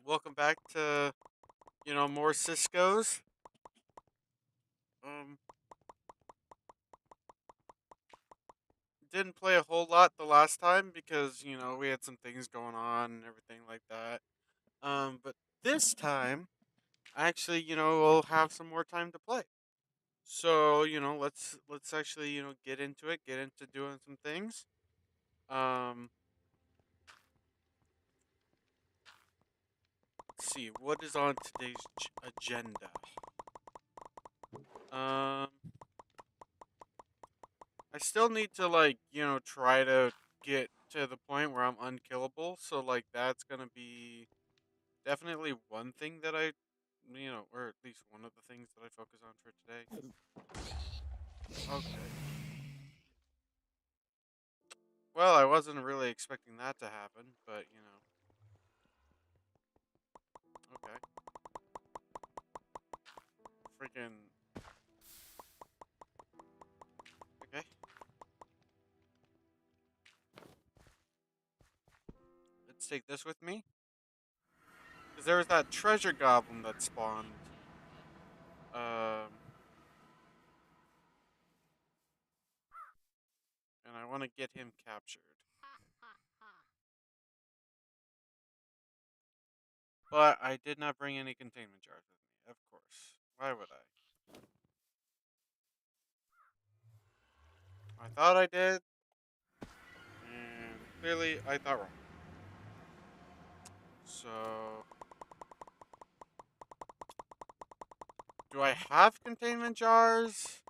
Welcome back to, more Cisco's. Um, didn't play a whole lot the last time because, we had some things going on and everything like that. But this time, actually, we'll have some more time to play. So, let's actually, get into it, get into doing some things. Um, let's see, what is on today's agenda? Um, I still need to try to get to the point where I'm unkillable. So that's gonna be definitely one thing that or at least one of the things that I focus on for today. Okay. Well, I wasn't really expecting that to happen, but okay. Freaking okay. Let's take this with me because there was that treasure goblin that spawned. Um, and I want to get him captured. But I did not bring any containment jars with me, of course. Why would I? I thought I did, and clearly I thought wrong. So, do I have containment jars?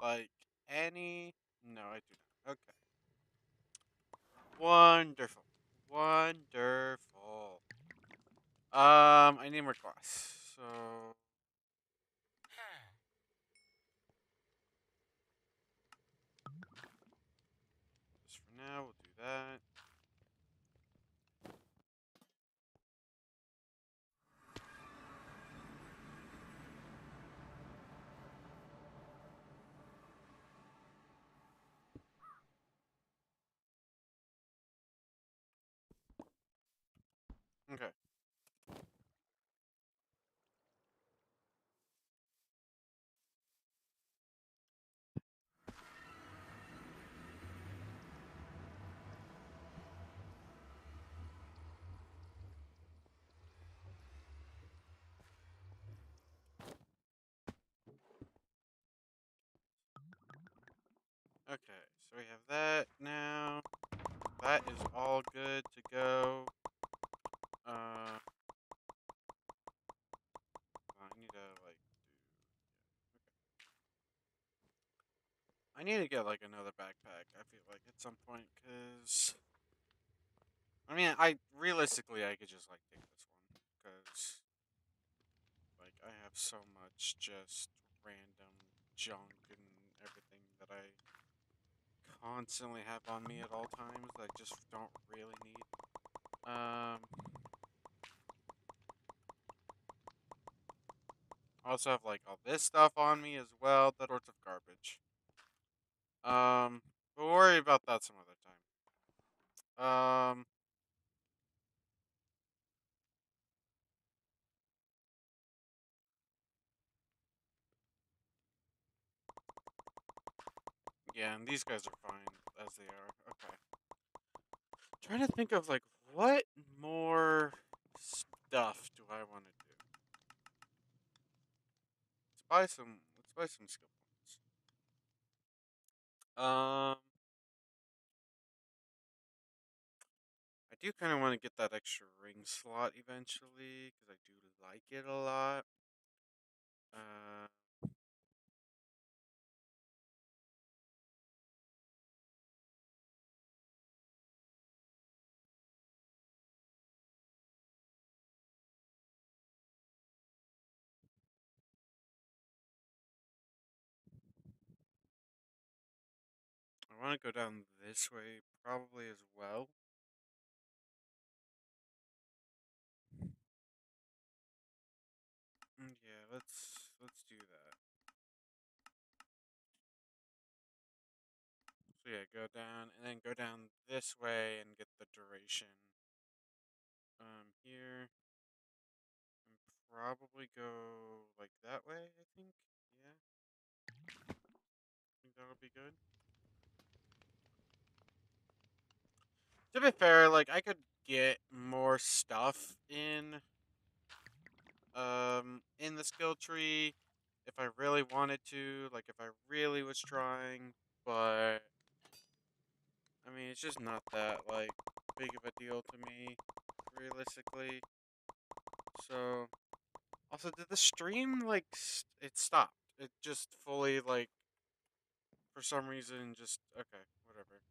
Like any? No, I do not. Okay. Wonderful. Wonderful. I need more glass. So, just for now, we'll do that. Okay. Okay. So we have that now. That is all good to go. Uh, I need to I need to get like another backpack. I feel like at some point, cause I mean, I realistically I could just like take this one, cause like I have so much just random junk and everything that I constantly have on me at all times that I just don't really need. I also have like all this stuff on me as well. That sorts of garbage. We'll worry about that some other time. Yeah, and these guys are fine as they are. Okay. Trying to think of like what more stuff do I want to do? Let's buy some skill points. Um I do kind of want to get that extra ring slot eventually cuz I do like it a lot. Uh I want to go down this way probably as well. Yeah, let's do that. So yeah, go down and then go down this way and get the duration here. probably go like that way, I think. Yeah, I think that'll be good. To be fair, like I could get more stuff in the skill tree if I really wanted to, like if I really was trying, but I mean it's just not that like big of a deal to me realistically. So also did the stream like it stopped. It just fully like for some reason just okay, whatever.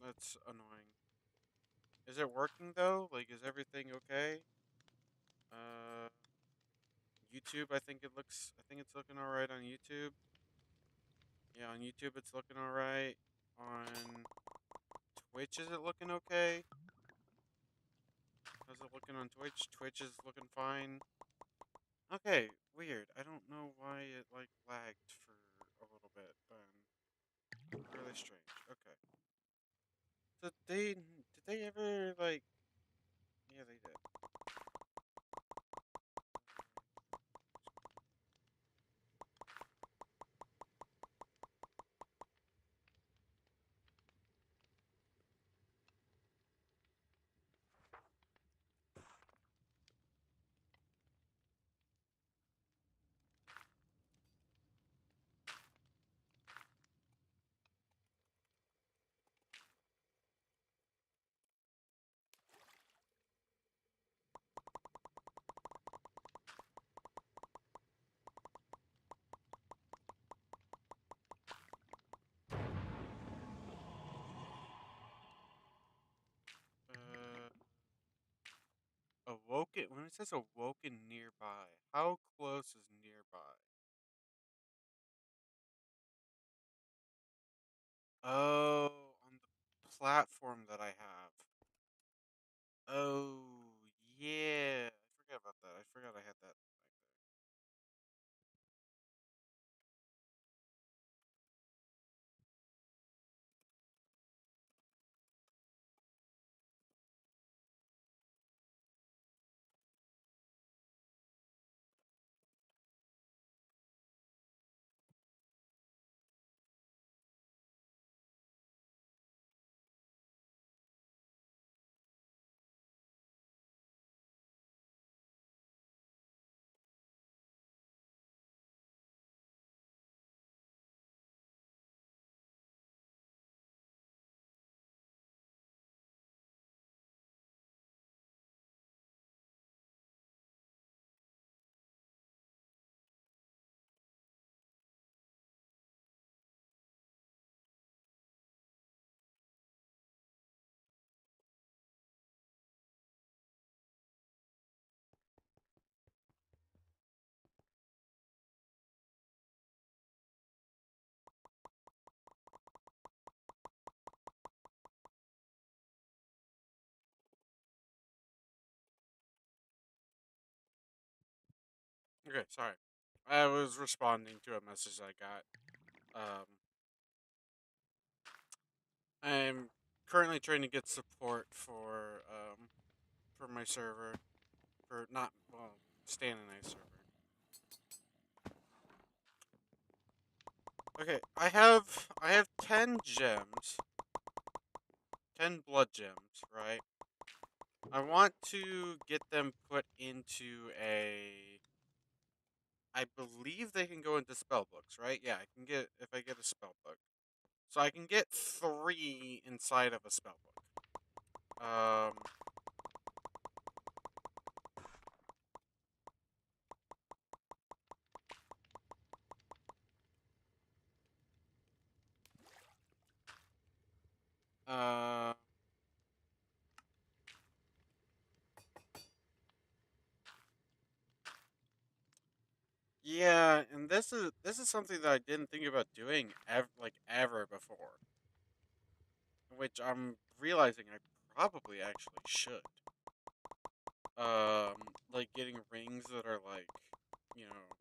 That's annoying. Is it working though? Like is everything okay? Uh YouTube, I think it's looking all right on YouTube. Yeah, on YouTube it's looking all right. On Twitch is it looking okay? How's it looking on Twitch? Twitch is looking fine. Okay, weird. I don't know why it like lagged for a little bit then. Really strange. Okay. So did they ever like yeah, they did. Uh Awoken when it says awoken nearby, how close is nearby? Oh, on the platform that I have. Oh, yeah. I forgot about that. I forgot I had that back there. Okay, sorry. I was responding to a message I got. I'm currently trying to get support for my server for not well, Stan and I server. Okay, I have 10 gems, 10 blood gems, right? I want to get them put into a I believe they can go into spell books, right? Yeah, I can get if I get a spell book. So I can get 3 inside of a spell book. Uh yeah, and this is something that I didn't think about doing ever before, which I'm realizing I probably actually should. Like getting rings that are like, you know,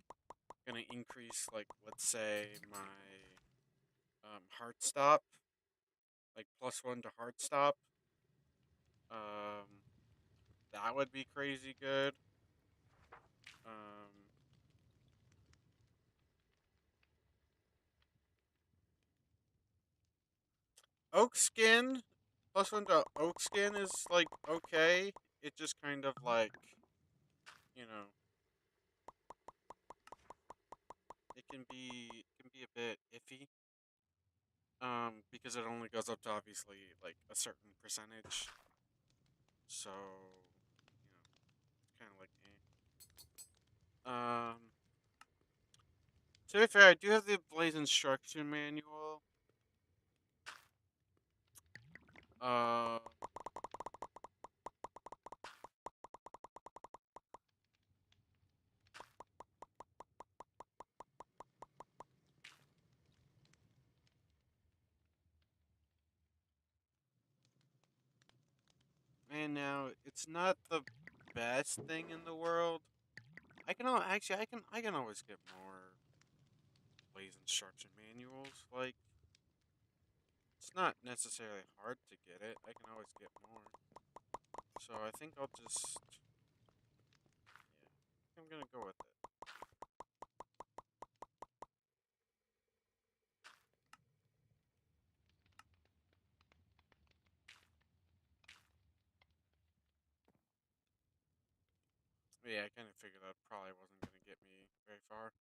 gonna increase like let's say my heart stop, like +1 to heart stop. Um, that would be crazy good. Oak skin +1 to oak skin is like okay. It just kind of like, you know, it can be a bit iffy. Because it only goes up to obviously like a certain percentage. So, it's kind of like to be fair, I do have the Blaze instruction manual. Uh, and now it's not the best thing in the world. Actually I can always get more Blaze instruction manuals. Like it's not necessarily hard to get it. I can always get more. So I think I'll just yeah, I'm gonna go with it. But yeah, I kind of figured that probably wasn't gonna get me very far.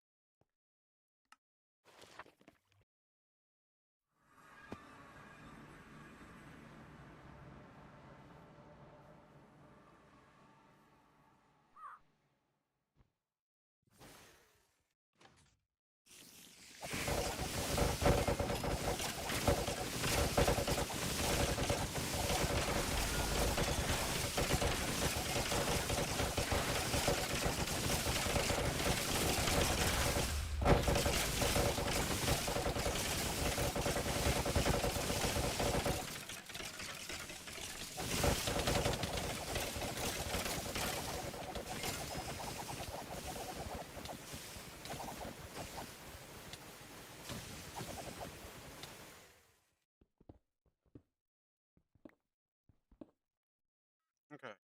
Okay.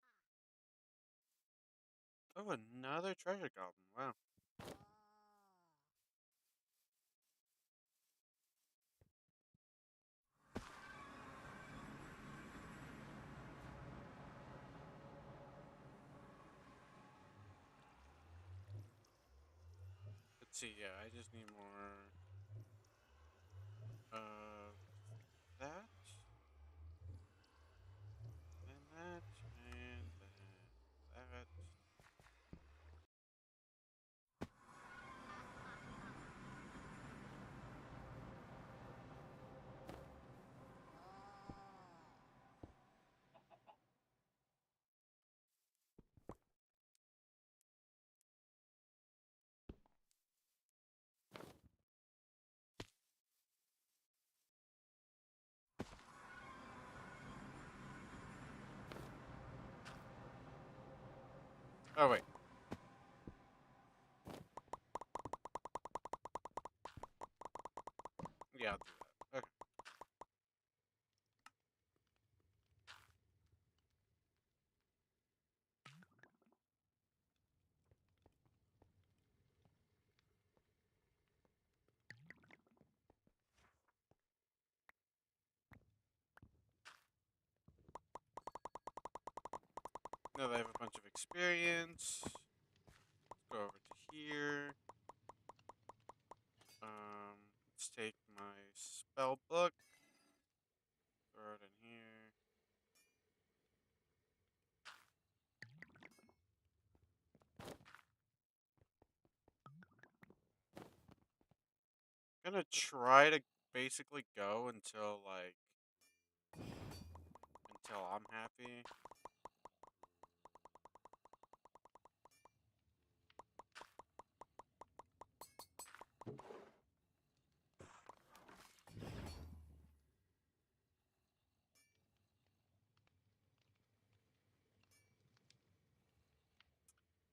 Oh, another treasure goblin. Wow. Let's see. Yeah, I just need more of that, and that, and that. Oh wait. Yeah, I'll do that. Okay. Now that I have a bunch of experience, let's go over to here. Let's take my spell book, throw it in here. I'm gonna try to basically go until I'm happy.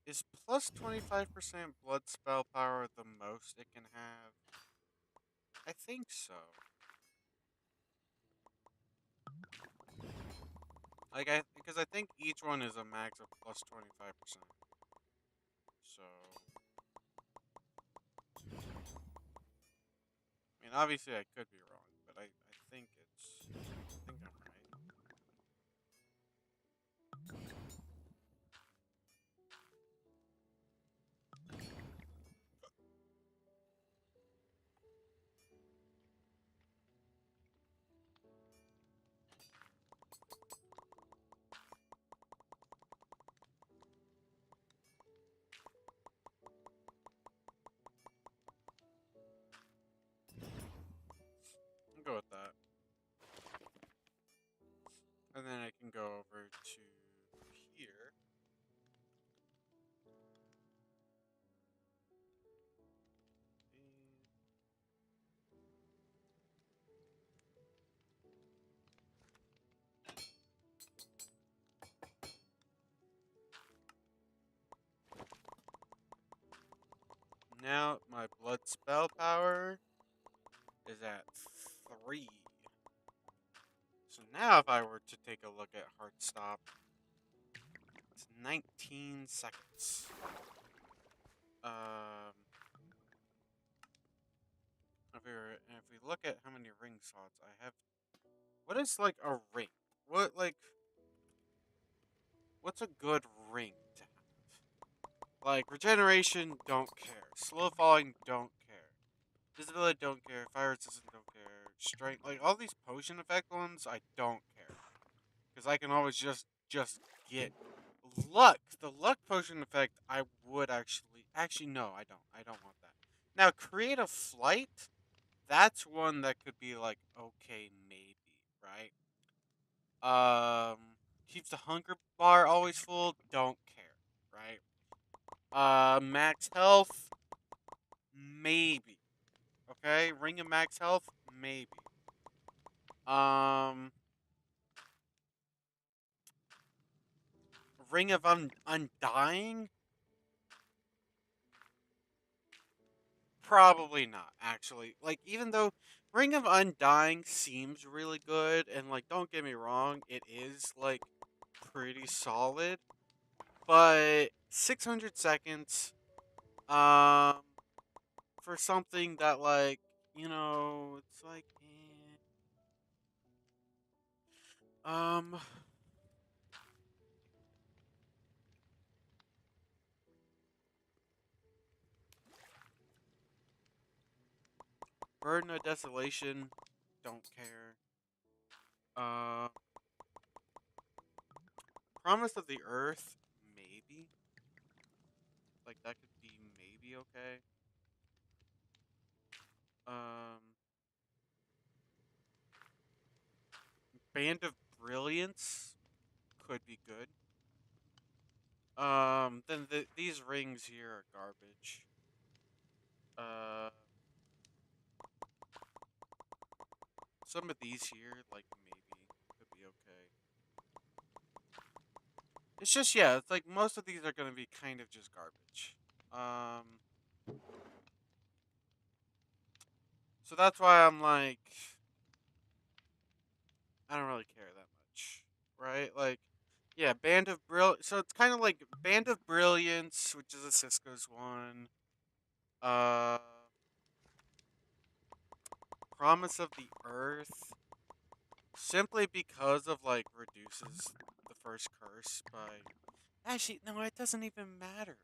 Is plus 25% blood spell power the most it can have? I think so. Because I think each one is a max of plus 25%. So, I mean, obviously I could be wrong, but I think it's I think I'm right. I'll go with that. And then I can go over to here. Now my blood spell power is at 3. So now if I were to take a look at heart stop, it's 19 seconds. Um, if we look at how many ring slots I have, what is like a ring? What like what's a good ring to have? Like regeneration, don't care. Slow falling, don't care. Visibility, don't care. Fire resistance, don't care. Strength, like all these potion effect ones, I don't care because I can always just get luck. The luck potion effect, I would actually no, I don't. I don't want that. Now, creative flight, that's one that could be like okay, maybe, right? Um, keeps the hunger bar always full. Don't care, right? Max health, maybe. Okay, ring of max health, maybe. Um, ring of undying, probably not. Actually, like even though ring of undying seems really good, and like don't get me wrong, it is like pretty solid, but 600 seconds. Um, for something that like it's like burden of desolation, don't care. Uh, promise of the earth, maybe. Like that could be maybe okay. Um, band of brilliance could be good. Then these rings here are garbage. Uh, some of these here, like maybe could be okay. It's just yeah, it's like most of these are gonna be kind of just garbage. Um, so that's why I'm like, I don't really care that much, right? Like, yeah, Band of So it's kind of like Band of Brilliance, which is a Cisco's one. Uh, Promise of the Earth, simply because of like reduces the first curse by. Actually, no, it doesn't even matter.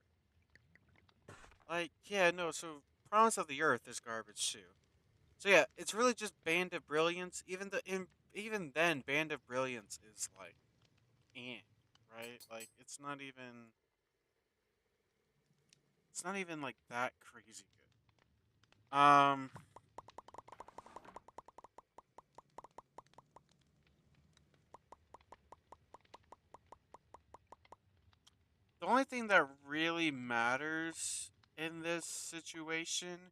Like, yeah, no. So Promise of the Earth is garbage too. So yeah, it's really just Band of Brilliance. Even then, Band of Brilliance is like, right? Like it's not even like that crazy good. The only thing that really matters in this situation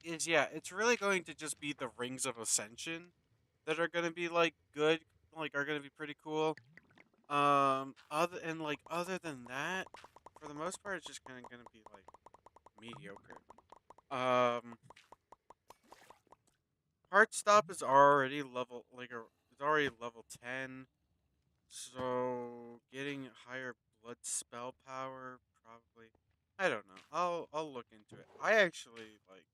is yeah, it's really going to just be the rings of ascension that are gonna be like good, like are gonna be pretty cool. Other than that, for the most part, it's just kind of gonna be like mediocre. Um, Heartstop is already it's already level 10, so getting higher blood spell power probably. I don't know. I'll look into it. I actually like.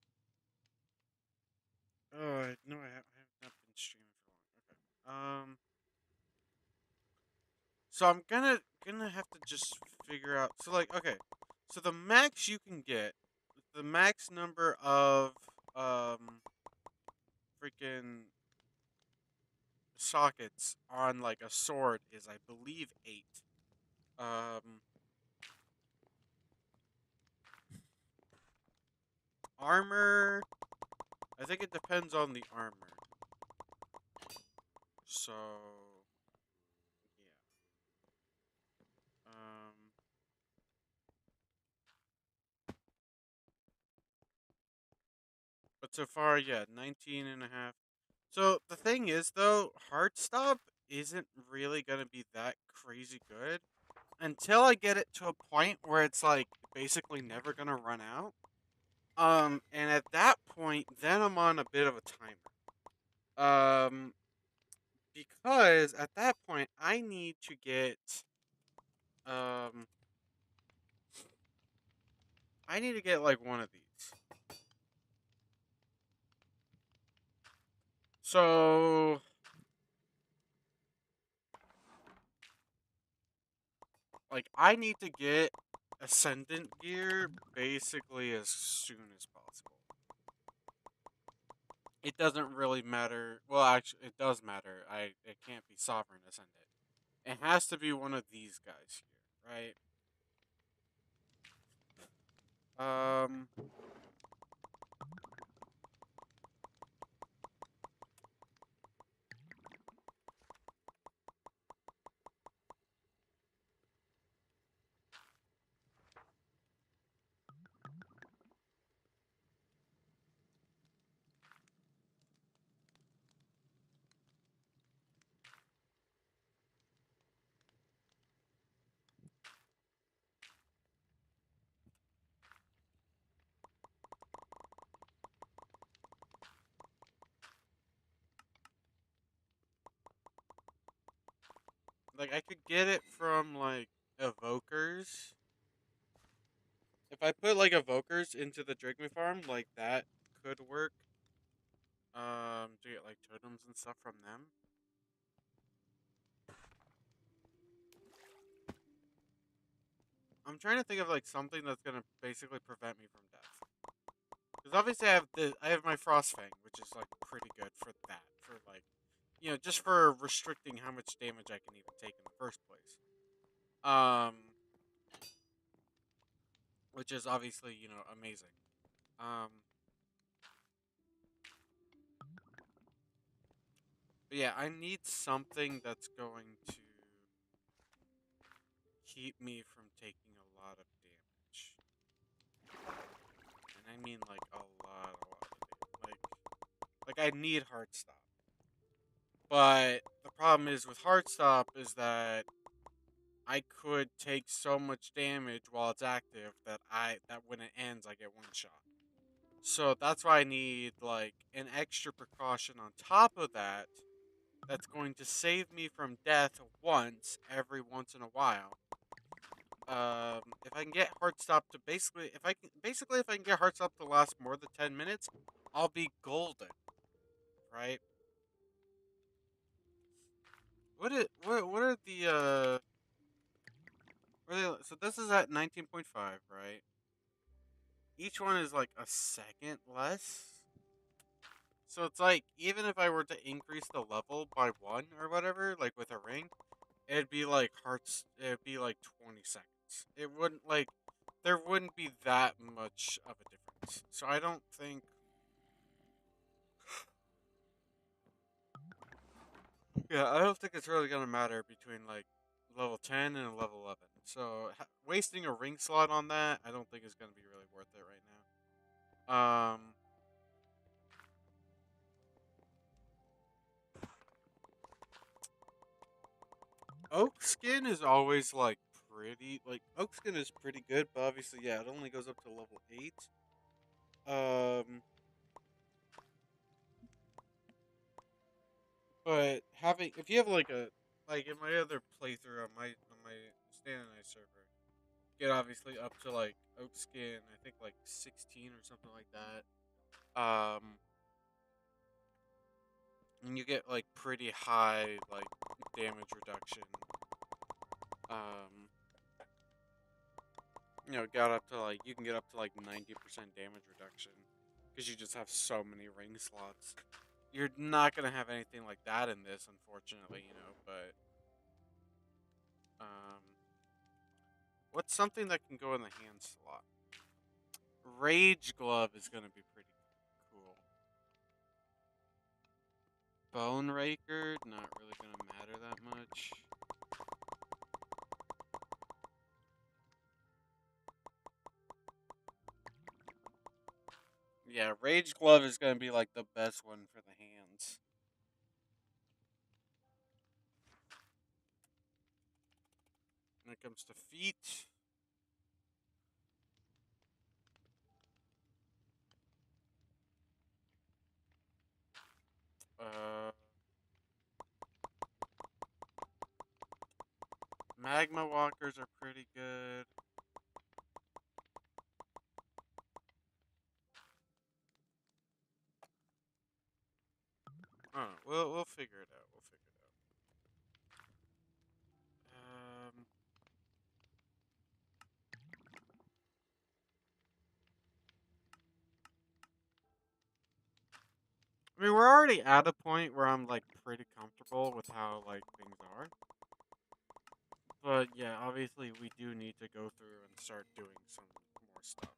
Oh no, I have not been streaming for long. Okay. So I'm gonna have to just figure out. So like, okay. So the max you can get, the max number of um freaking sockets on like a sword is, I believe, 8. Um, armor. I think it depends on the armor. So yeah. But so far, yeah, 19 and a half. So the thing is, though, Heartstop isn't really gonna be that crazy good until I get it to a point where it's like basically never gonna run out. And at that point, then I'm on a bit of a timer. Because at that point I need to get um I need to get like one of these. So like I need to get ascendant gear basically as soon as possible. It doesn't really matter. Well, actually, it does matter. It can't be sovereign ascendant. It has to be one of these guys here, right? Like I could get it from like evokers. If I put like evokers into the Drigma farm, like that could work. To get like totems and stuff from them. I'm trying to think of like something that's gonna basically prevent me from death. Because obviously I have my Frostfang, which is like pretty good for that. For like, just for restricting how much damage I can even take in the first place. Um, which is obviously amazing. Um, but yeah, I need something that's going to keep me from taking a lot of damage. And I mean like a lot of damage. Like I need Heartstop. But the problem is with Heartstop is that I could take so much damage while it's active that when it ends I get one shot. So that's why I need like an extra precaution on top of that that's going to save me from death every once in a while. If I can get Heartstop to if I can get Heartstop to last more than 10 minutes, I'll be golden, right? What are the so this is at 19.5, right? Each one is like a second less. So it's like even if I were to increase the level by 1 or whatever, like with a ring, it'd be like 20 seconds. It wouldn't like there wouldn't be that much of a difference. So I don't think yeah, I don't think it's really going to matter between like level 10 and a level 11. So wasting a ring slot on that, I don't think is going to be really worth it right now. Oak skin is always like pretty like oak skin is pretty good, but obviously yeah, it only goes up to level 8. Um but having if you have like a like in my other playthrough on my Stand and I server, get obviously up to like oak skin, I think like 16 or something like that. And you get like pretty high like damage reduction. Um, got up to like you can get up to like 90% damage reduction because you just have so many ring slots. You're not gonna have anything like that in this, unfortunately, but um, what's something that can go in the hand slot? Rage glove is gonna be pretty cool. Bone raker, not really gonna matter that much. Yeah, rage glove is gonna be like the best one for the hands. When it comes to feet, uh, magma walkers are pretty good. I don't know. We'll figure it out. We'll figure it out. I mean, we're already at a point where I'm like pretty comfortable with how like things are. But yeah, obviously we do need to go through and start doing some more stuff.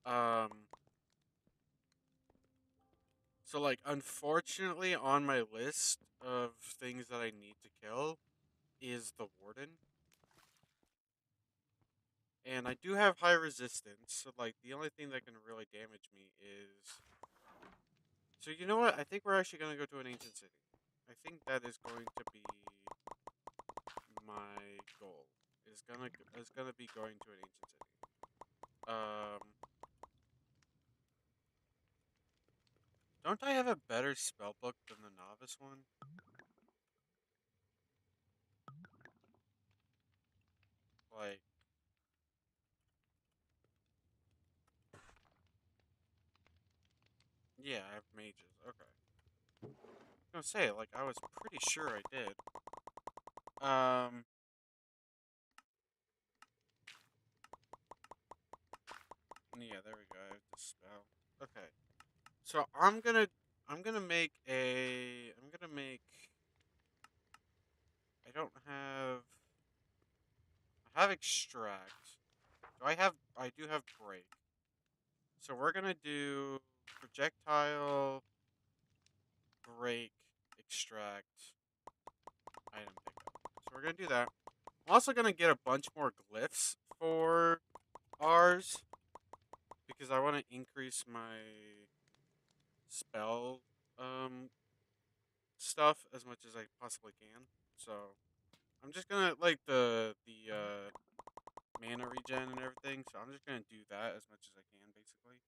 Um, so like unfortunately on my list of things that I need to kill is the warden. And I do have high resistance, so like the only thing that can really damage me is. So you know what? I think we're actually gonna go to an ancient city. I think that is going to be my goal. Is gonna be going to an ancient city. Um, don't I have a better spell book than the novice one? Like, yeah, I have mages. Okay, I was gonna say like I was pretty sure I did. Yeah, there we go. I have the spell. Okay, so I'm gonna make a I'm gonna make. I don't have. I have extract. I do have break. So we're gonna do projectile, break, extract, item pickup. So we're gonna do that. I'm also gonna get a bunch more glyphs for ours because I want to increase my spell stuff as much as I possibly can. So I'm just gonna like the mana regen and everything. So I'm just gonna do that as much as I can, basically.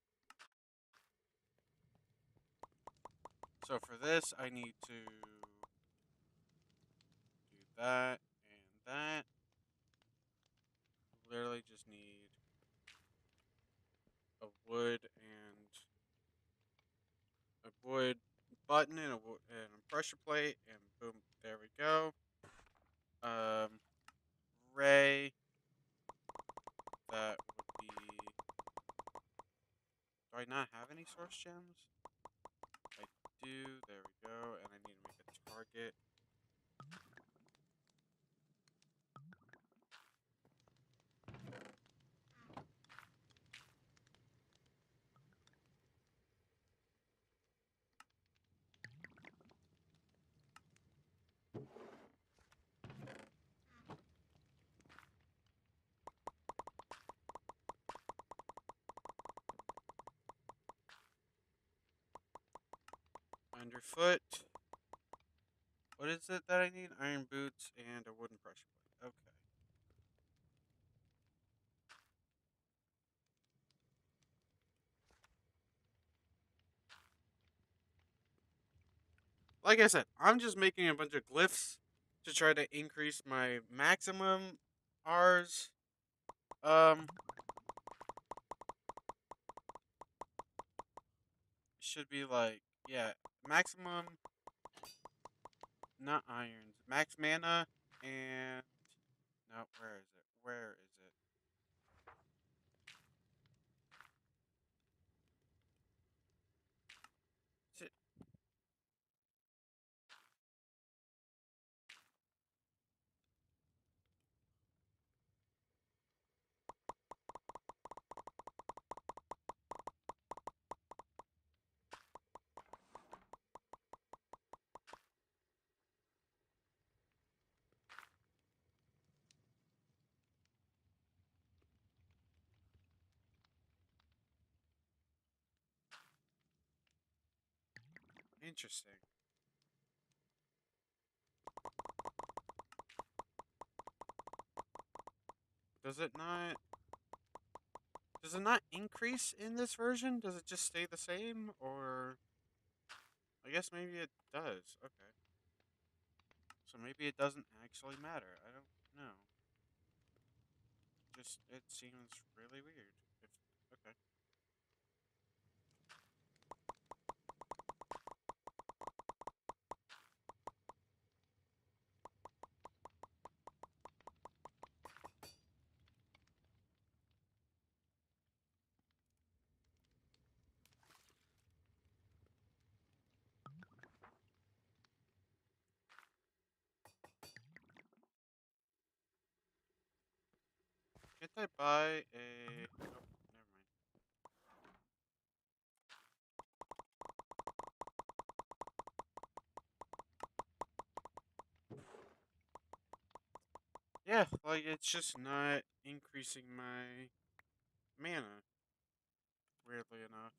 So for this, I need to do that and that. Literally just need a wood and a wood button and a pressure plate, and boom, there we go. Um, Ray, that would be. Do I not have any source gems? I do. There we go. And I need to make a target. Underfoot. What is it that I need? Iron boots and a wooden pressure plate. Okay. Like I said, I'm just making a bunch of glyphs to try to increase my maximum R's. Um, should be like, yeah, maximum, not irons, max mana, and no, where is it? Where is it? Is it? Interesting. Does it not? Does it not increase in this version? Does it just stay the same, or I guess maybe it does. Okay, so maybe it doesn't actually matter. I don't know. Just it seems really weird. If okay, can't I buy a? Oh, never mind. Yeah, like it's just not increasing my mana. Weirdly enough.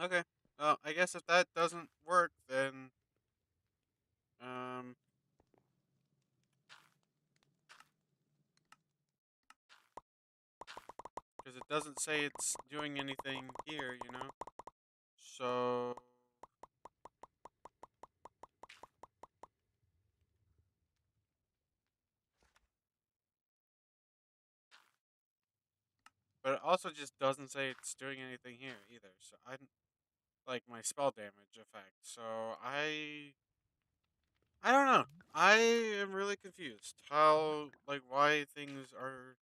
Okay. Well, I guess if that doesn't work, then um, because it doesn't say it's doing anything here, you know. So, but it also just doesn't say it's doing anything here either. So I like my spell damage effect. So I don't know. I am really confused. How like why things are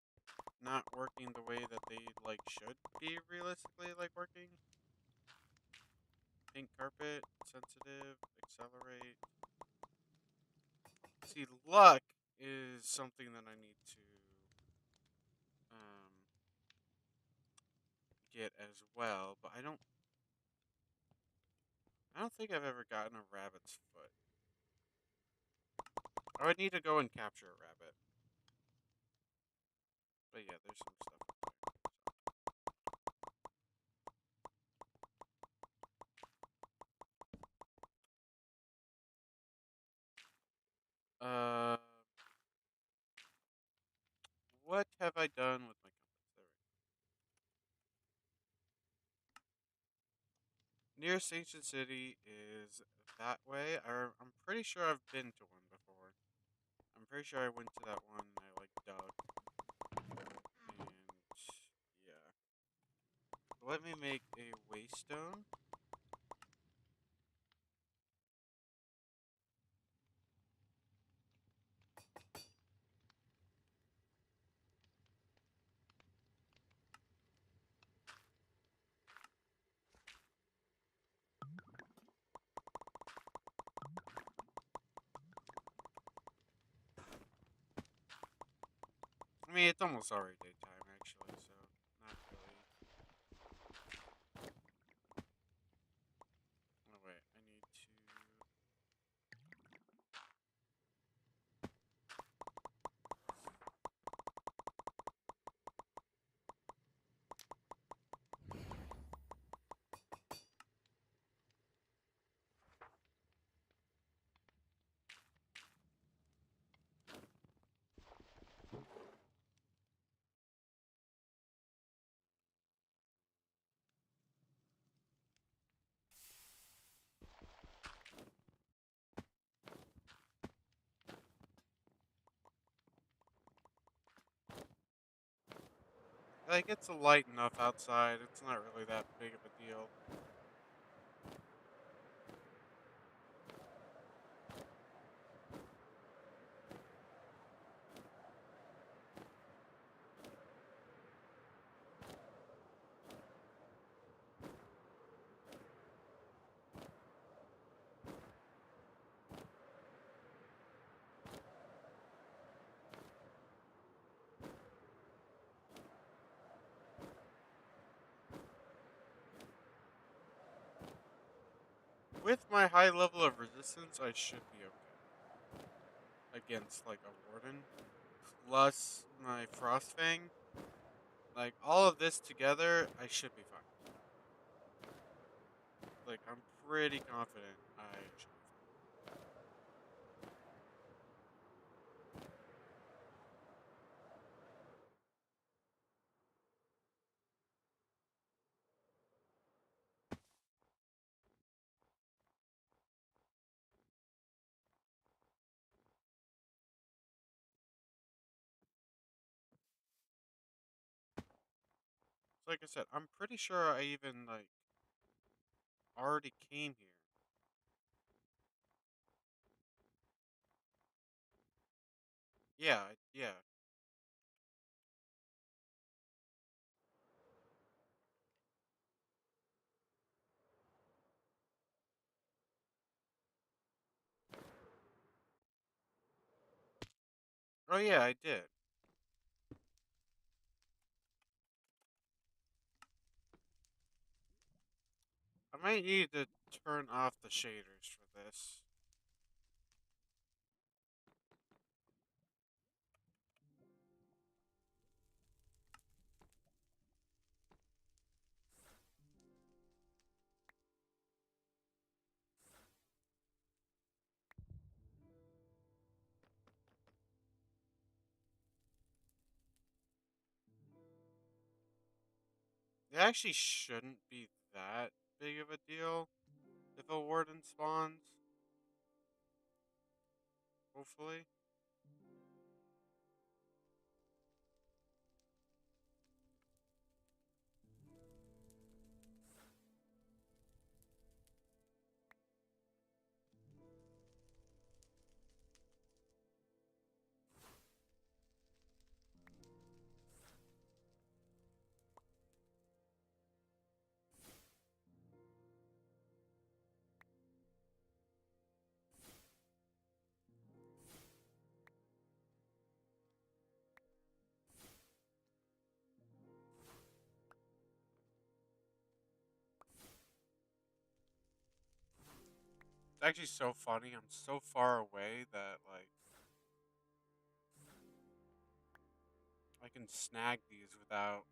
not working the way that they like should be realistically like working. Pink carpet, sensitive, accelerate. See, luck is something that I need to um get as well, but I don't think I've ever gotten a rabbit's foot. I would need to go and capture a rabbit. But yeah, there's some stuff up there. What have I done with my compass? There we go. Nearest ancient city is that way. I'm pretty sure I've been to one before. I'm pretty sure I went to that one and I like dug. And yeah. Let me make a waystone. I mean, it's almost already daytime actually, so not really. Oh wait, I need to. Like, it's light enough outside. It's not really that big of a deal. With my high level of resistance, I should be okay against like a warden. Plus my frostfang, like all of this together, I should be fine. Like I'm pretty confident I should be fine. So like I said, I'm pretty sure I even like already came here. Yeah, yeah. Oh yeah, I did. I might need to turn off the shaders for this. It actually shouldn't be that big of a deal if a warden spawns. Hopefully. It's actually so funny. I'm so far away that like I can snag these without.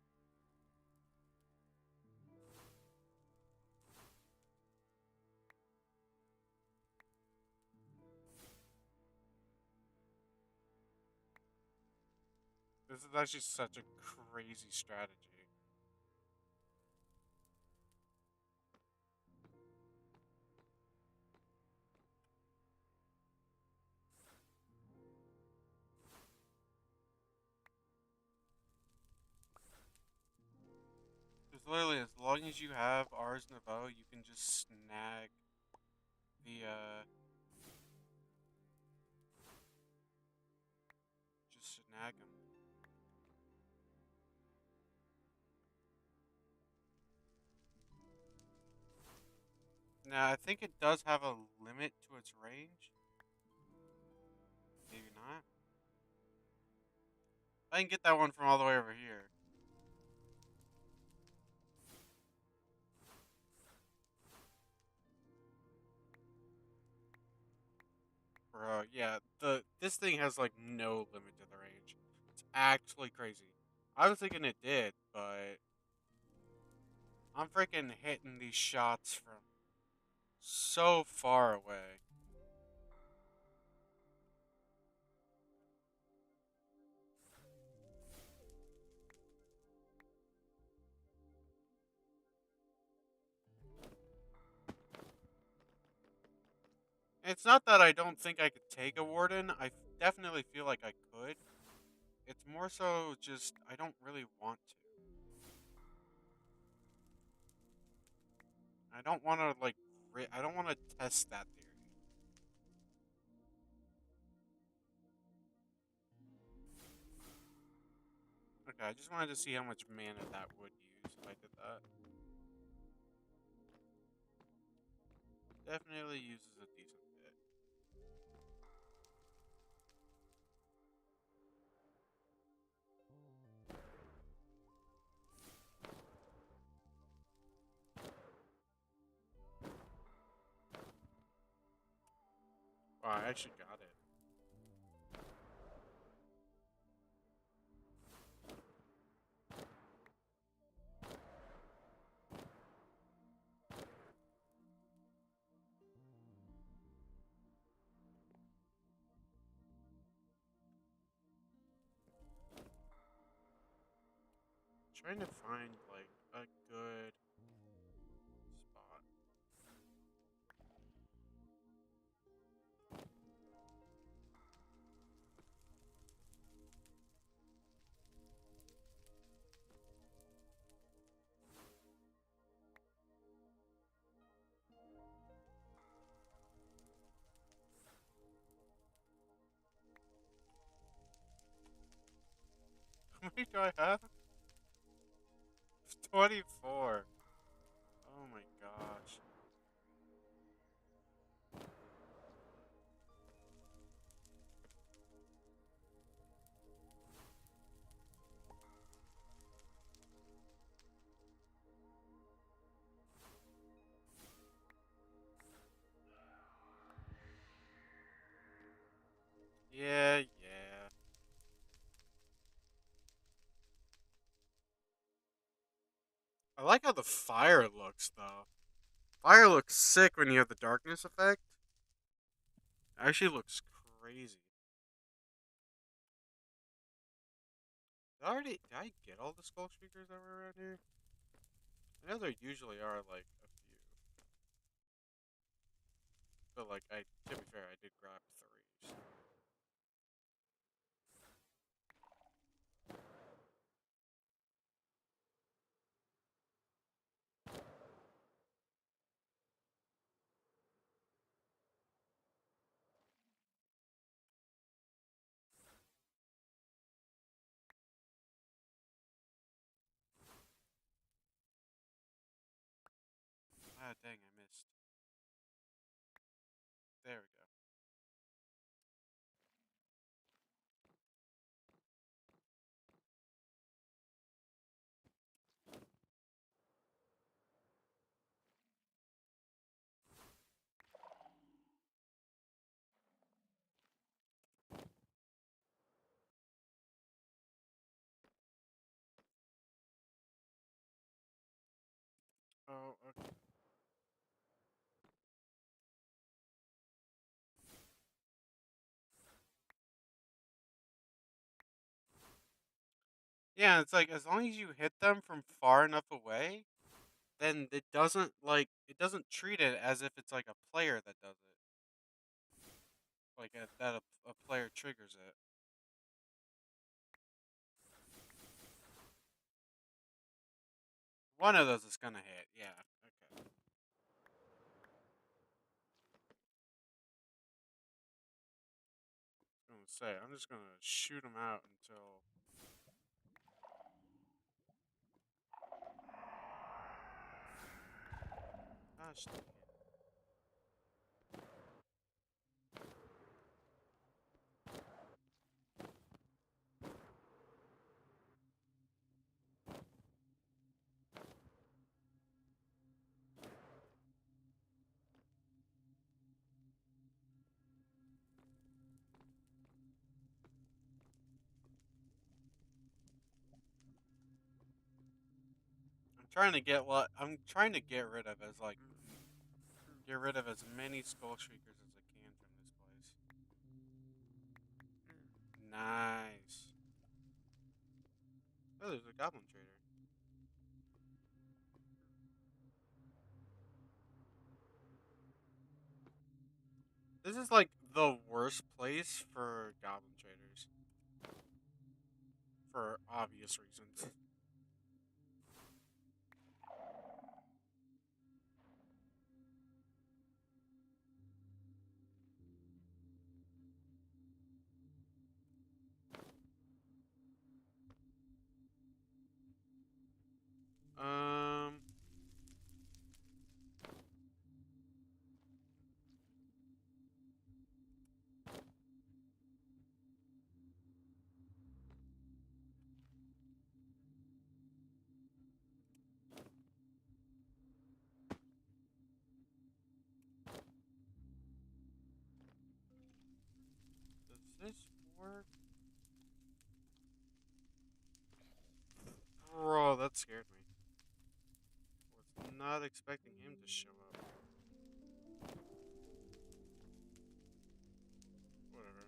This is actually such a crazy strategy. Because literally, as long as you have Ars Nouveau, you can just snag the just snag them. Now I think it does have a limit to its range. Maybe not. I can get that one from all the way over here. Bro, yeah, the this thing has like no limit to the range. It's actually crazy. I was thinking it did, but I'm freaking hitting these shots from so far away. It's not that I don't think I could take a warden. Definitely feel like I could. It's more so just I don't really want to. I don't want to like. I don't want to test that theory. Okay, I just wanted to see how much mana that would use if I did that. Definitely uses a decent bit. Wow, I actually got it. Trying to find like a good spot. How many do I have? 24. Oh my gosh. Yeah, yeah. I like how the fire looks though. Fire looks sick when you have the darkness effect. It actually looks crazy. Did I get all the skull speakers that were around here? I know there usually are like a few. But like to be fair, I did grab 3. So. Ah dang, I missed. There we go. Oh, okay. Yeah, it's like as long as you hit them from far enough away, then it doesn't treat it as if it's like a player that does it. Like a player triggers it. One of those is gonna hit. Yeah. Okay. I was gonna say I'm just gonna shoot them out until. Gosh dang it. I'm trying to get rid of as like get rid of as many skull shriekers as I can from this place. Nice. Oh, there's a goblin trader. This is like the worst place for goblin traders for obvious reasons. that scared me. Was not expecting him to show up. Whatever.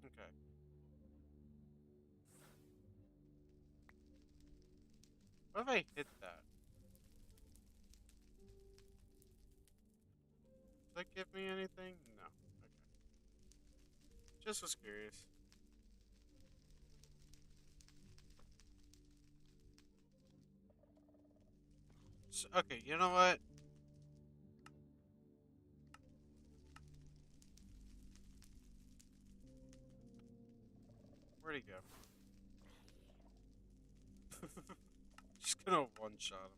Okay. What if I hit that? Does that give me anything? No. Okay. Just was curious. So, okay, you know what? Where'd he go? Just gonna one-shot him.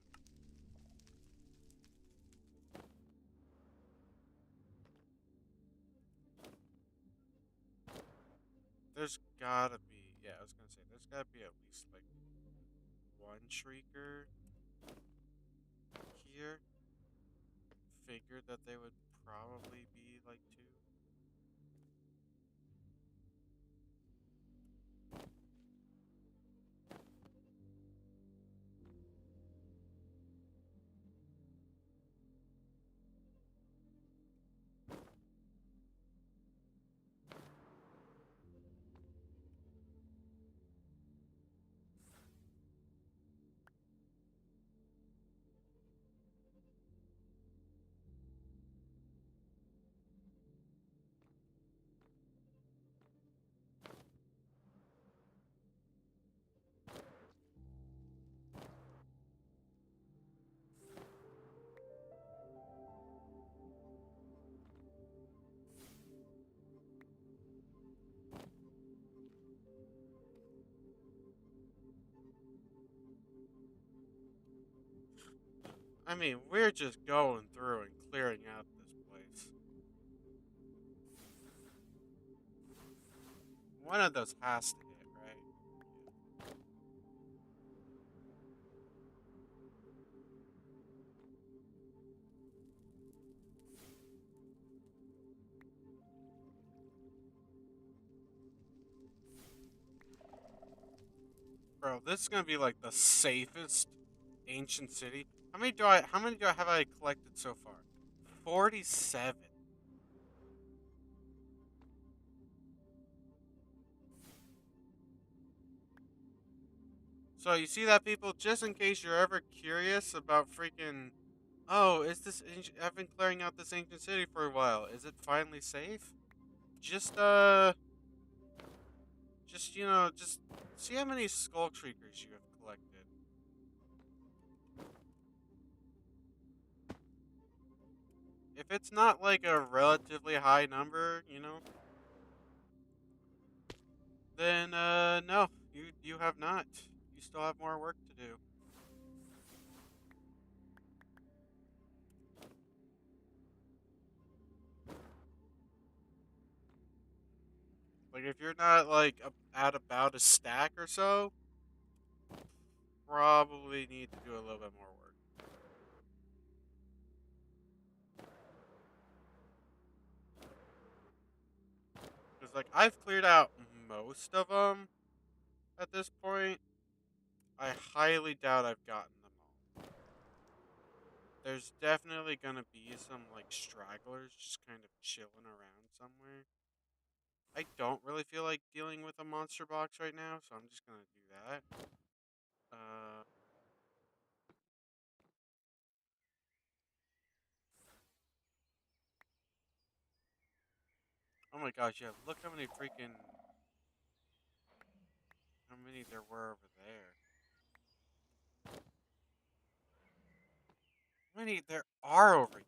There's gotta be, yeah, I was gonna say, there's gotta be at least like one shrieker here. Figured that they would probably be like two. I mean, we're just going through and clearing out this place. One of those has to hit, right? Bro, this is gonna be like the safest ancient city. How many do I have I collected so far? 47. So you see that, people, just in case you're ever curious about freaking, oh, I've been clearing out this ancient city for a while. Is it finally safe? Just just see how many skull shriekers you have collected. If it's not like a relatively high number, then no, you have not. You still have more work to do. Like if you're not like at about a stack or so, probably need to do a little bit more work. Because like I've cleared out most of them at this point. I highly doubt I've gotten them all. There's definitely gonna be some like stragglers just kind of chilling around somewhere. I don't really feel like dealing with a monster box right now, so I'm just gonna do that. Uh, oh my gosh, yeah, look how many there were over there. How many there are over here?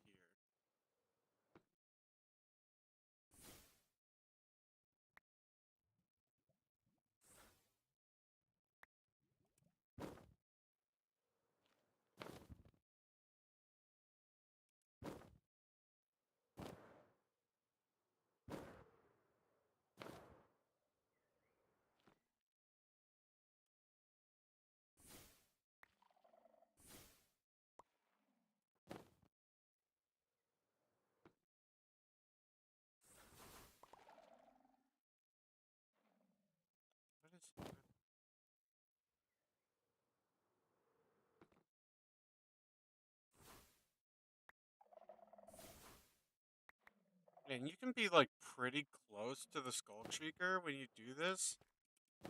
And you can be like pretty close to the skull trigger when you do this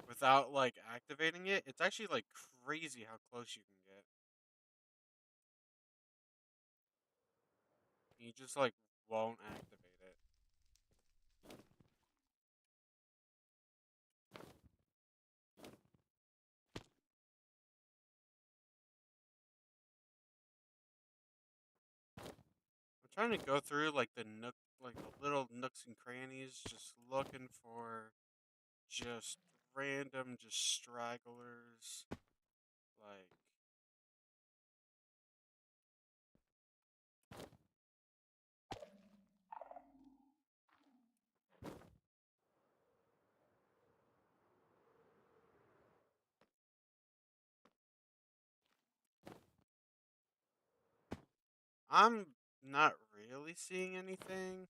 without like activating it. It's actually like crazy how close you can get. You just like won't activate it. I'm trying to go through like like the little nooks and crannies, just looking for just random, just stragglers. Like, I'm not really seeing anything.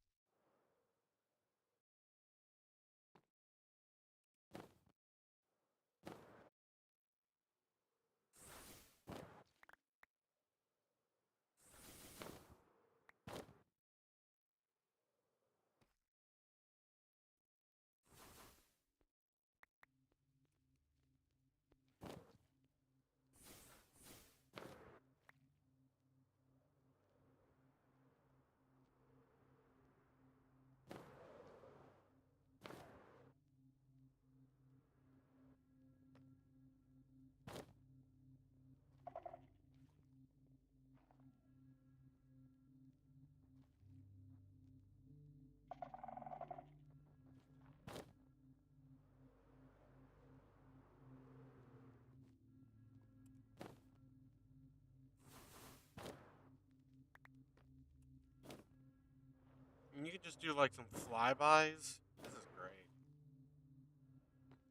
And you can just do like some flybys. This is great.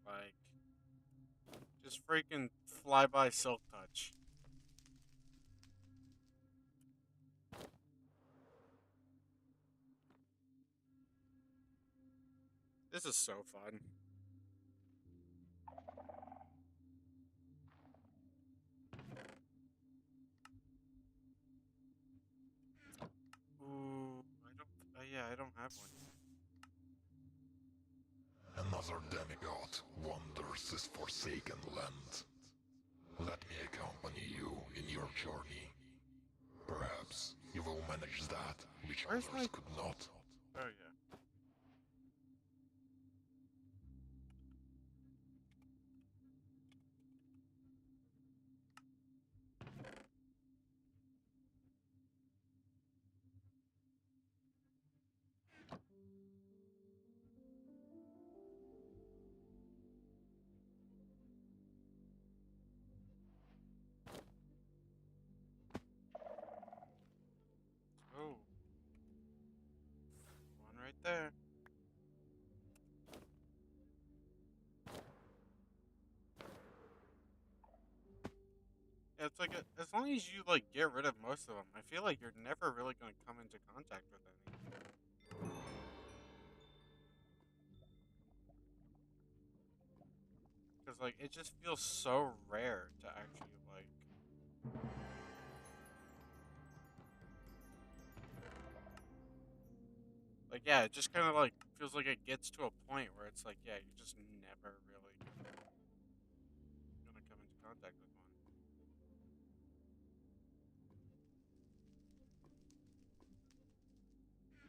Like, just freaking flyby silk touch. This is so fun. Ooh, I don't. Yeah, I don't have one. Another demigod wanders this forsaken land. Let me accompany you in your journey. Perhaps you will manage that which Where's others my? could not. Oh yeah. Oh, one right there. Yeah, it's like as long as you like get rid of most of them, I feel like you're never really gonna come into contact with any. Because like it just feels so rare to actually like yeah, it just kind of like feels like it gets to a point where it's like yeah, you're just never really gonna come into contact with one.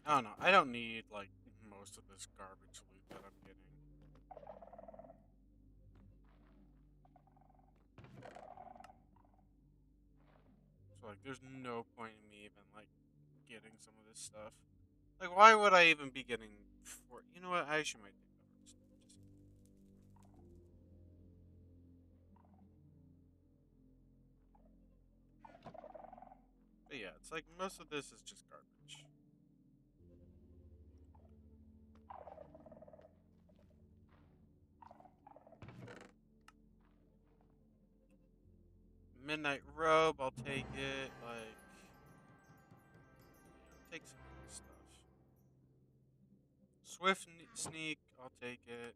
I don't know. I don't need like most of this garbage loot that I'm getting. So like, there's no point in me even like getting some of this stuff. Like, why would I even be getting? You know what? I actually might take the hard stuff. But yeah, it's like most of this is just garbage. Midnight robe, I'll take it. Like, yeah, I'll take some of this stuff. Sneak, I'll take it.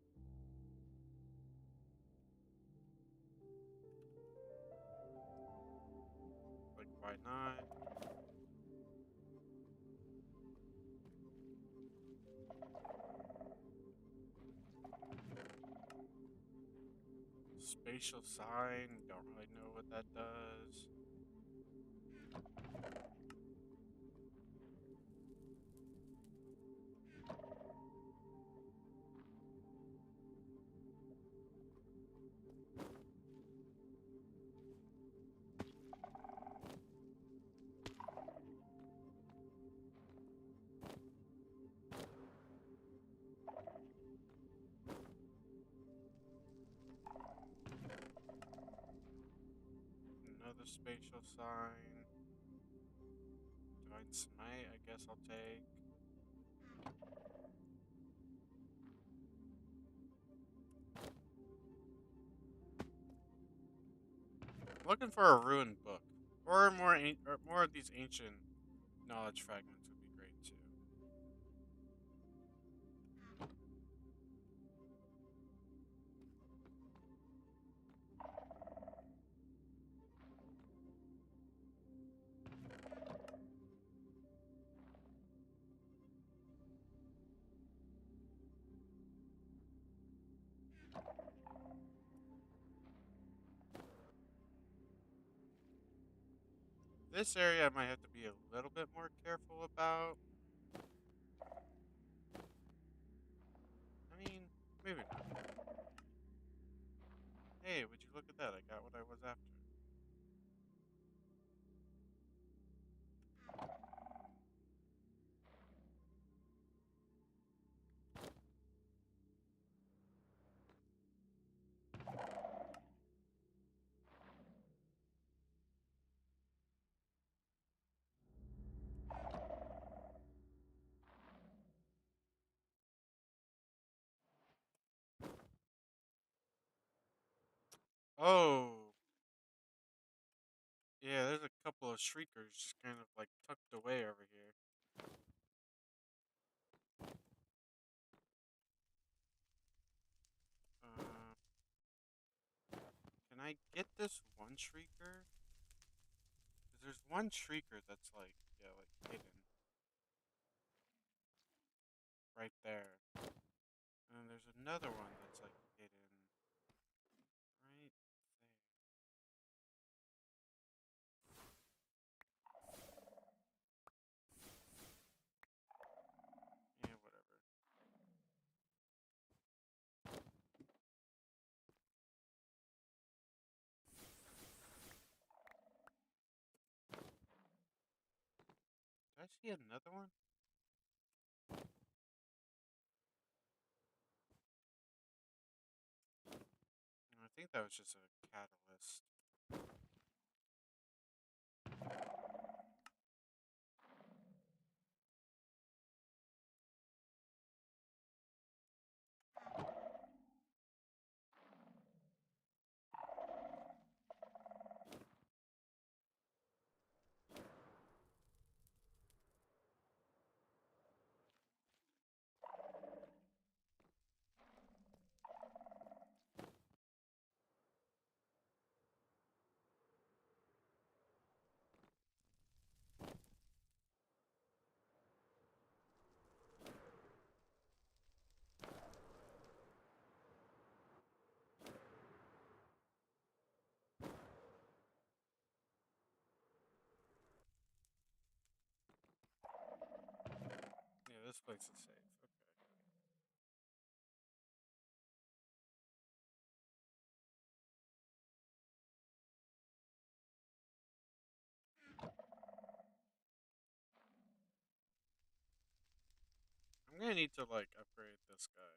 Like, why not? Spatial sign. Don't really know what that does. Another spatial sign. Divine Smite, I guess I'll take. Looking for a ruined book. Or more of these ancient knowledge fragments would be great too. This area I might have to be a little bit more careful about. I mean, maybe not. Hey, would you look at that? I got what I was after. Oh, yeah, there's a couple of shriekers just kind of like tucked away over here. Uh, can I get this one shrieker? Because there's one shrieker that's like, yeah, like hidden right there. And then there's another one that's like hidden right there. Yeah, whatever. Did I see another one? No, I think that was just a catalyst. Yeah, this place is safe. Okay. I'm gonna need to like upgrade this guy.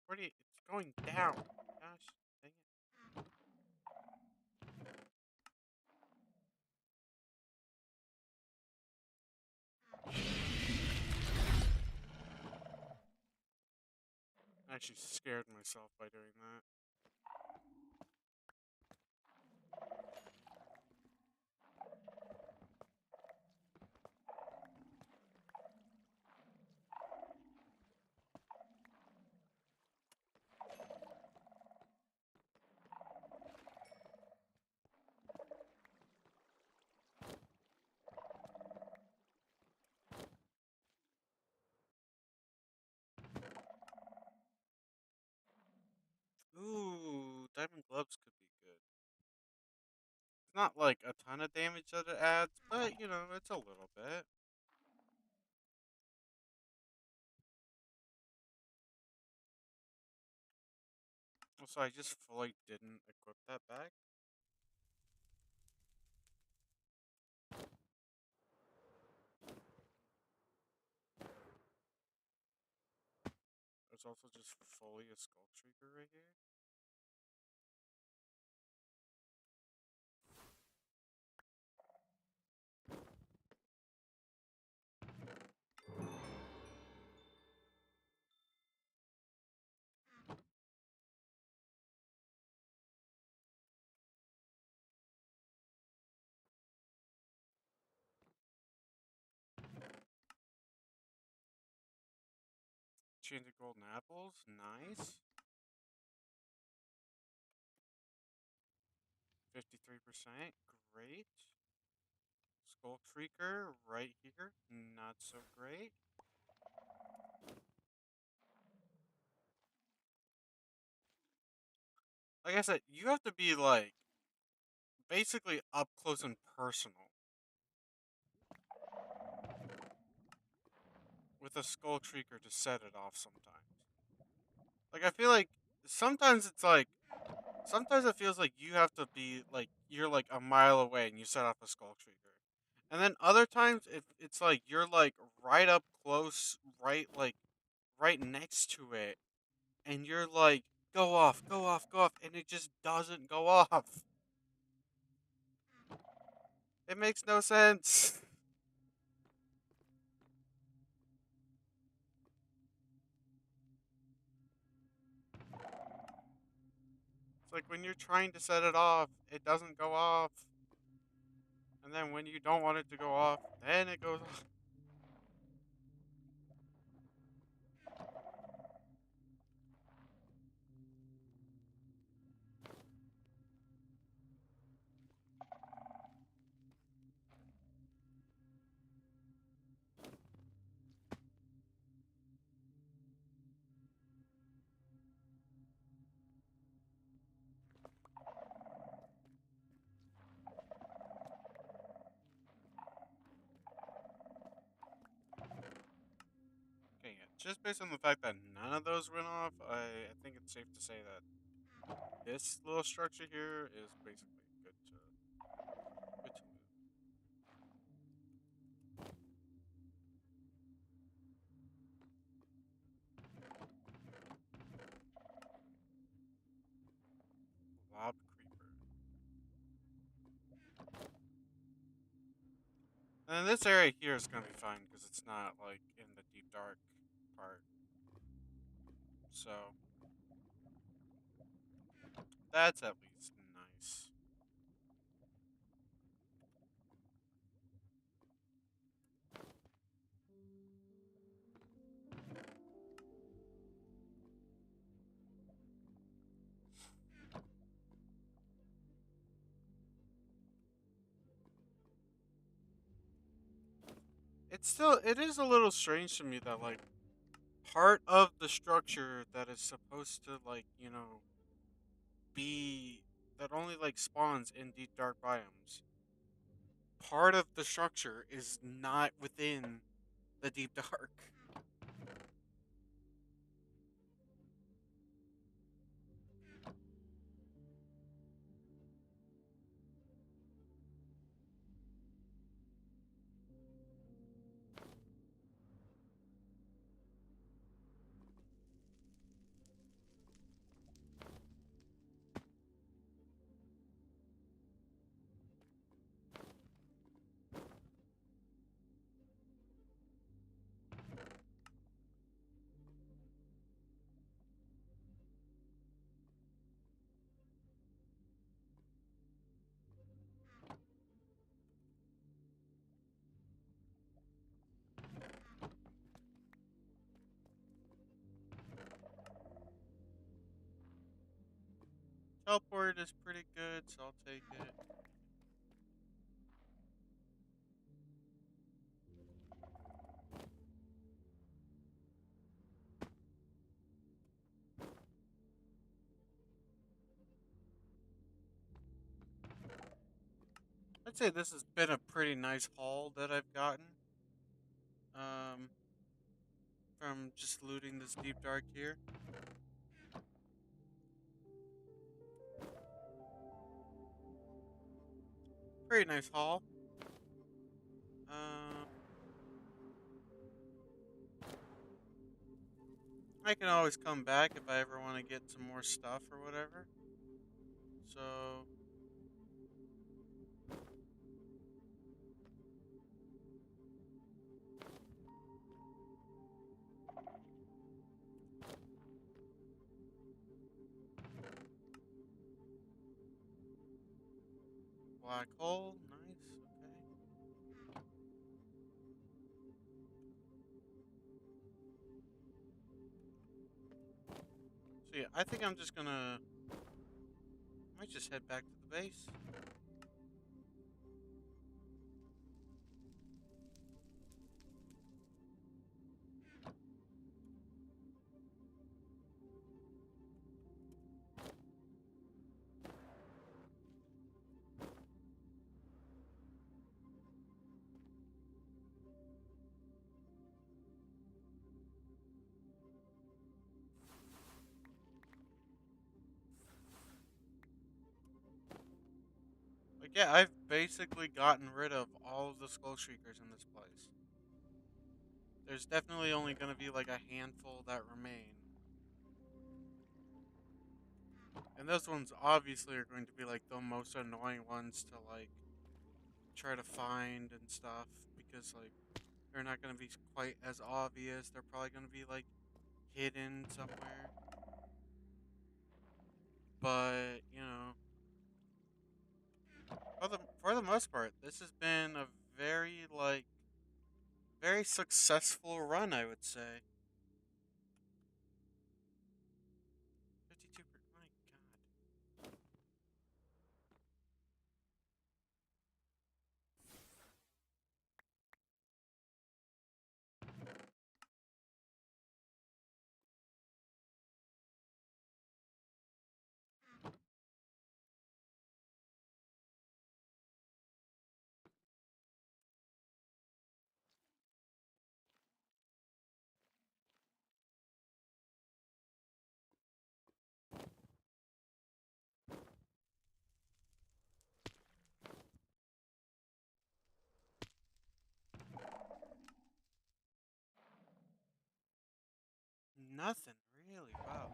Where do you, it's going down. Gosh, dang it. I actually scared myself by doing that. diamond gloves could be good. It's not like a ton of damage that it adds, but you know, it's a little bit. Also, I just fully didn't equip that back. There's also just fully a skull trigger right here. Chains of golden apples, nice. 53%, great. Skull Creaker right here, not so great. Like I said, you have to be like basically up close and personal with a Skull Creaker to set it off sometimes. Like I feel like sometimes it's like sometimes it feels like you have to be like you're like a mile away and you set off a Skull Creeper. And then other times it's like you're like right up close, right like right next to it, and you're like, go off, go off, go off, and it just doesn't go off. It makes no sense. It's like when you're trying to set it off, it doesn't go off. And then when you don't want it to go off, then it goes off. Okay, yeah. Just based on the fact that none of those went off, I think it's safe to say that this little structure here is basically good to move. Lob creeper. And this area here is gonna be fine because it's not like in the deep dark part. So that's at least nice. It is a little strange to me that like part of the structure that is supposed to like, you know, be that only like spawns in deep dark biomes. Part of the structure is not within the deep dark. Teleport is pretty good, so I'll take it. say this has been a pretty nice haul that I've gotten. Um, from just looting this deep dark here. Pretty nice haul. Um, I can always come back if I ever want to get some more stuff or whatever. So, black hole, nice, okay. So yeah, I think I'm just gonna, might just head back to the base. Like yeah, I've basically gotten rid of all of the skull shriekers in this place. There's definitely only gonna be like a handful that remain. And those ones obviously are going to be like the most annoying ones to like try to find and stuff because like they're not going to be quite as obvious. They're probably going to be like hidden somewhere. But, you know, for the most part, this has been a very like very successful run, I would say. 52 my god. Nothing really. Wow.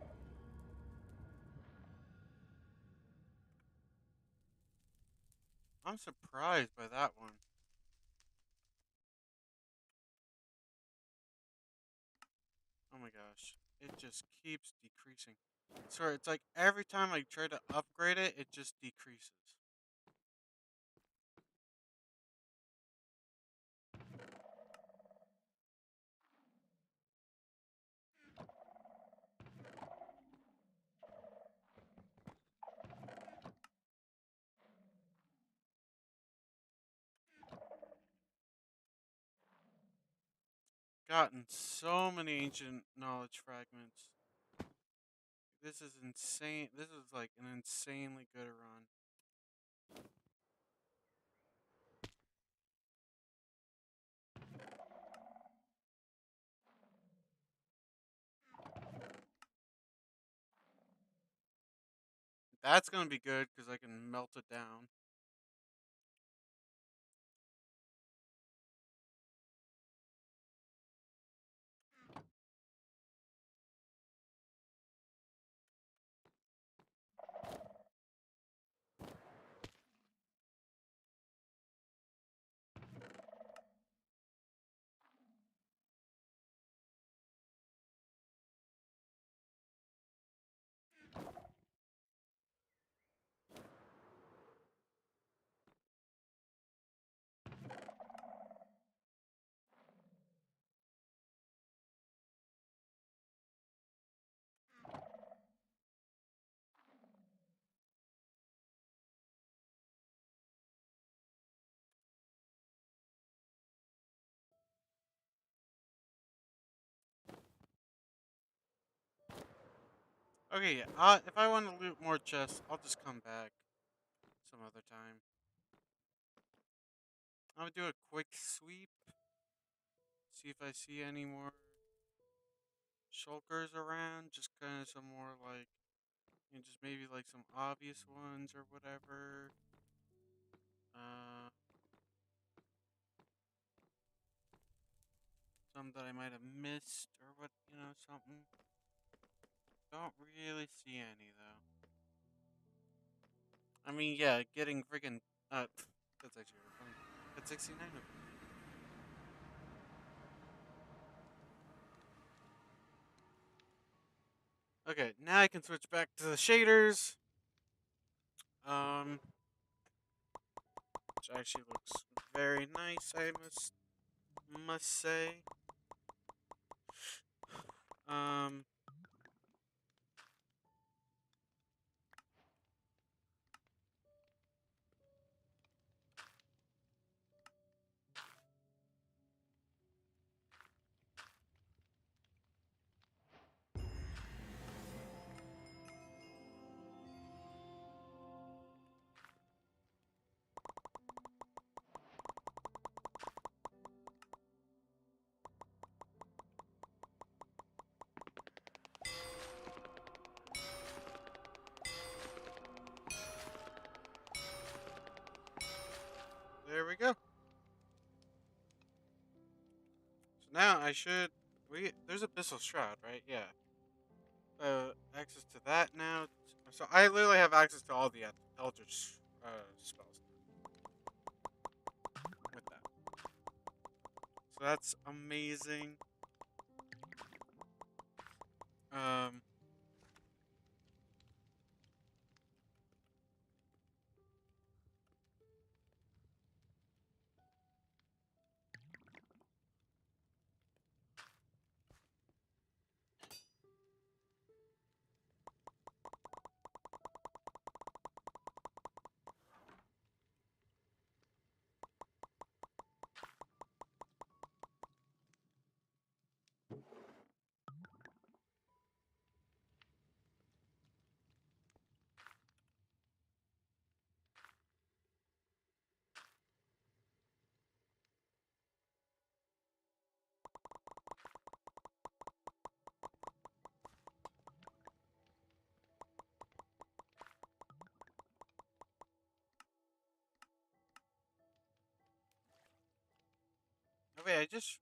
I'm surprised by that one. Oh my gosh. It just keeps decreasing. So it's like every time I try to upgrade it, it just decreases. Gotten so many ancient knowledge fragments. This is insane. This is like an insanely good run. That's gonna be good because I can melt it down. Okay, yeah. If I want to loot more chests, I'll just come back some other time. I'm gonna do a quick sweep. See if I see any more shulkers around. Just kind of some more like, just maybe like some obvious ones or whatever. Uh, some that I might have missed or what, something. Don't really see any though. I mean, yeah, getting freaking that's actually really funny. Got 69 of them. Okay, now I can switch back to the shaders. Which actually looks very nice, I must say. Um, there we go. So now I should there's Abyssal Shroud, right? Yeah. Access to that now. So I literally have access to all the Eldritch spells with that. So that's amazing. Um, okay, I just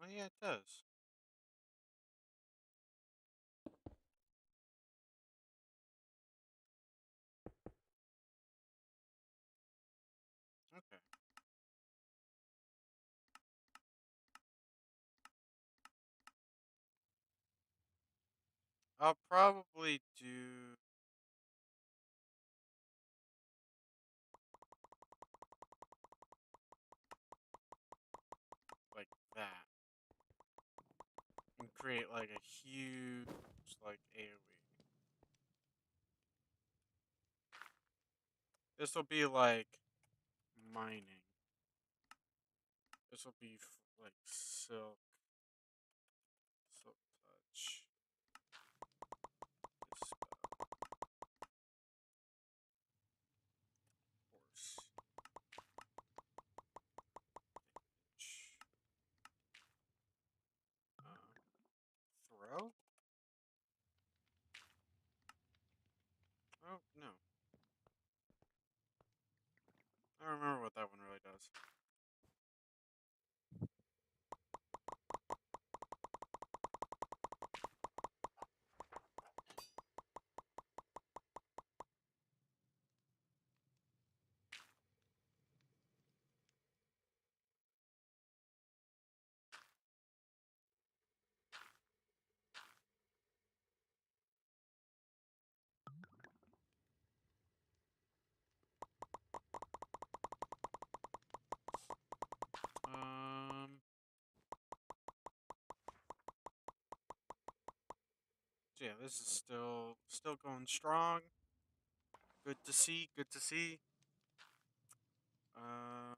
oh yeah, it does. Okay, I'll probably do like that and create like a huge like AoE. This will be like mining. This will be like silk touch. This spell, force, damage, throw. Oh no, I don't remember what that one really does. So yeah, this is still going strong. Good to see. Good to see. Uh,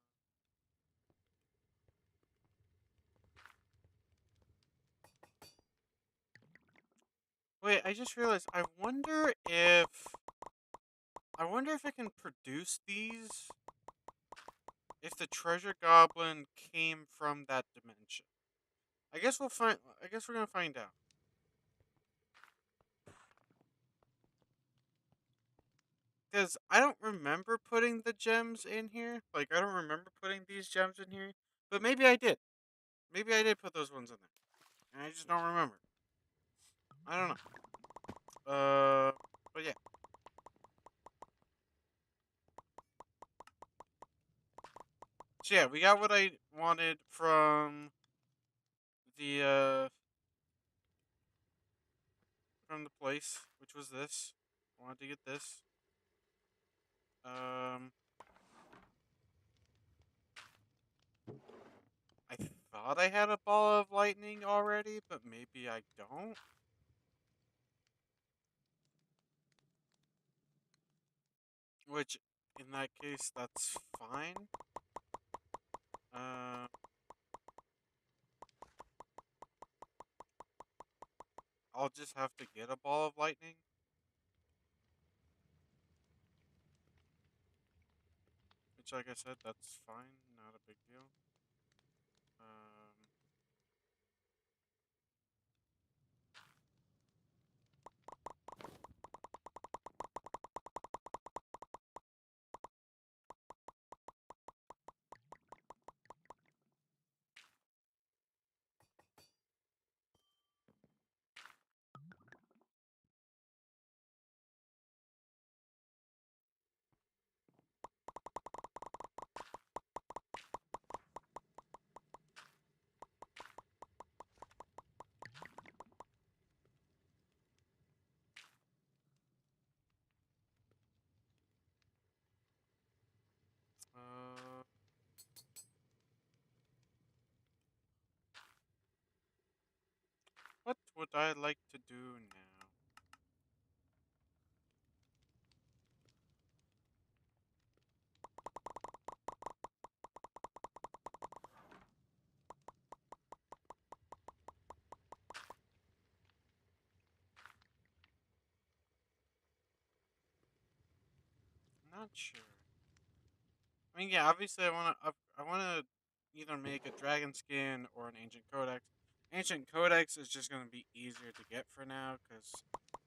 Wait, I just realized. I wonder if I can produce these if the treasure goblin came from that dimension. I guess we'll find. I guess we're gonna find out. Because I don't remember putting the gems in here. Like, I don't remember putting these gems in here. But maybe I did. Maybe I did put those ones in there. And I just don't remember. I don't know. But yeah. So yeah, we got what I wanted the, uh, from the place, which was this. I wanted to get this. Um, I thought I had a ball of lightning already, but maybe I don't. Which, in that case, that's fine. Uh, I'll just have to get a ball of lightning. Which, like I said, that's fine. Not a big deal. Um, uh, what would I like to do now? Not sure. I mean, yeah, obviously, I wanna either make a dragon skin or an ancient codex. Ancient codex is just gonna be easier to get for now because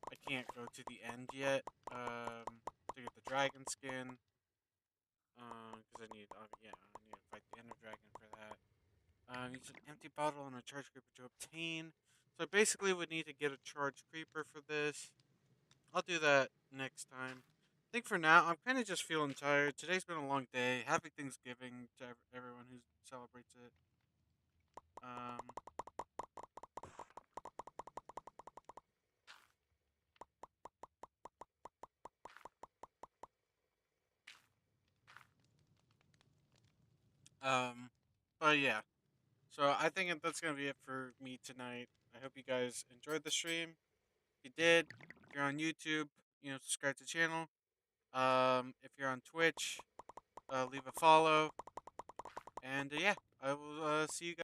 I can't go to the end yet. To get the dragon skin. Because I need to fight the ender dragon for that. Use an empty bottle and a charge creeper to obtain. So I basically would need to get a charge creeper for this. I'll do that next time. I think for now, I'm kind of just feeling tired. Today's been a long day. Happy Thanksgiving to everyone who celebrates it. Um, um, but yeah. So I think that's gonna be it for me tonight. I hope you guys enjoyed the stream. If you did, if you're on YouTube, subscribe to the channel. If you're on Twitch, leave a follow. And yeah, I will see you guys.